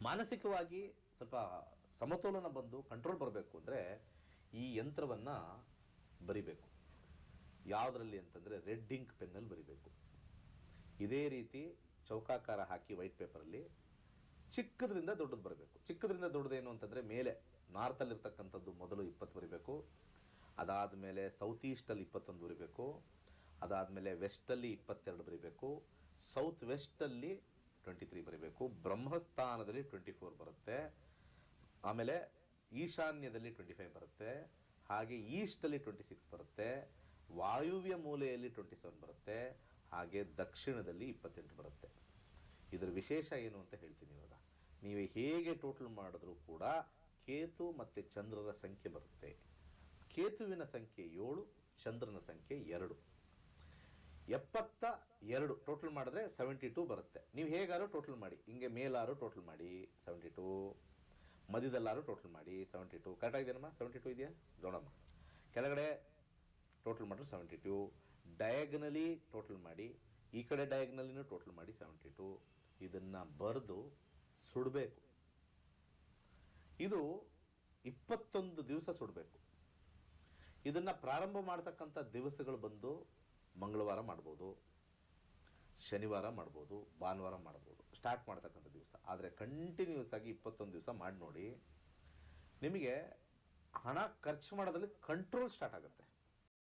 ಮಾನಸಿಕವಾಗಿ ಸ್ವಲ್ಪ ಸಮತೋಲನ ಬಂದು ಕಂಟ್ರೋಲ್ ಬರಬೇಕು ಅಂದರೆ ಈ ಯಂತ್ರವನ್ನು ಬರಿಬೇಕು. ಯಾವುದರಲ್ಲಿ ಅಂತಂದರೆ ರೆಡ್ ಇಂಕ್ ಪೆನ್ನಲ್ಲಿ ಬರಿಬೇಕು. ಇದೇ ರೀತಿ ಚೌಕಾಕಾರ ಹಾಕಿ ವೈಟ್ ಪೇಪರಲ್ಲಿ ಚಿಕ್ಕದ್ರಿಂದ ದೊಡ್ಡದು ಬರಬೇಕು. ಚಿಕ್ಕದ್ರಿಂದ ದೊಡ್ಡದೇನು ಅಂತಂದರೆ ಮೇಲೆ ನಾರ್ತಲ್ಲಿರ್ತಕ್ಕಂಥದ್ದು ಮೊದಲು 20 ಬರಿಬೇಕು, ಅದಾದಮೇಲೆ ಸೌತ್ ಈಸ್ಟಲ್ಲಿ 21 ಬರಿಬೇಕು, ಅದಾದಮೇಲೆ ವೆಸ್ಟಲ್ಲಿ 22 ಬರಿಬೇಕು, ಸೌತ್ ವೆಸ್ಟಲ್ಲಿ 23 ಬರಿಬೇಕು, ಬ್ರಹ್ಮಸ್ಥಾನದಲ್ಲಿ 24 ಬರುತ್ತೆ, ಆಮೇಲೆ ಈಶಾನ್ಯದಲ್ಲಿ 25 ಬರುತ್ತೆ, ಹಾಗೆ ಈಸ್ಟಲ್ಲಿ 26 ಬರುತ್ತೆ, ವಾಯುವ್ಯ ಮೂಲೆಯಲ್ಲಿ 27 ಬರುತ್ತೆ, ಹಾಗೆ ದಕ್ಷಿಣದಲ್ಲಿ 28 ಬರುತ್ತೆ. ಇದರ ವಿಶೇಷ ಏನು ಅಂತ ಹೇಳ್ತೀನಿ ಇವಾಗ. ನೀವು ಹೇಗೆ ಟೋಟಲ್ ಮಾಡಿದ್ರೂ ಕೂಡ ಕೇತು ಮತ್ತು ಚಂದ್ರರ ಸಂಖ್ಯೆ ಬರುತ್ತೆ. ಕೇತುವಿನ ಸಂಖ್ಯೆ 7, ಚಂದ್ರನ ಸಂಖ್ಯೆ 2. 72 ಟೋಟಲ್ ಮಾಡಿದ್ರೆ 72 ಬರುತ್ತೆ. ನೀವು ಹೇಗಾರು ಟೋಟಲ್ ಮಾಡಿ, ಹಿಂಗೆ ಮೇಲಾರು ಟೋಟಲ್ ಮಾಡಿ 72, ಮಧ್ಯದಲ್ಲಾರು ಟೋಟಲ್ ಮಾಡಿ 72. ಕರೆಕ್ಟಾಗಿದೆಯಮ್ಮ? 72 ಇದೆಯಾ ನೋಡಮ್ಮ. ಕೆಳಗಡೆ ಟೋಟಲ್ ಮಾಡಿದ್ರೆ 72, ಡಯಾಗನಲಿ ಟೋಟಲ್ ಮಾಡಿ, ಈ ಕಡೆ ಡಯಾಗನಲಿನೂ ಟೋಟಲ್ ಮಾಡಿ 72. ಇದನ್ನು ಬರೆದು ಸುಡಬೇಕು. ಇದು 21 ದಿವಸ ಸುಡಬೇಕು. ಇದನ್ನು ಪ್ರಾರಂಭ ಮಾಡ್ತಕ್ಕಂಥ ದಿವಸಗಳು ಬಂದು ಮಂಗಳವಾರ ಮಾಡ್ಬೋದು, ಶನಿವಾರ ಮಾಡ್ಬೋದು, ಭಾನುವಾರ ಮಾಡ್ಬೋದು ಸ್ಟಾರ್ಟ್ ಮಾಡ್ತಕ್ಕಂಥ ದಿವಸ. ಆದರೆ ಕಂಟಿನ್ಯೂಸ್ ಆಗಿ 21 ದಿವಸ ಮಾಡಿ ನೋಡಿ, ನಿಮಗೆ ಹಣ ಖರ್ಚು ಮಾಡೋದ್ರಲ್ಲಿ ಕಂಟ್ರೋಲ್ ಸ್ಟಾರ್ಟ್ ಆಗುತ್ತೆ.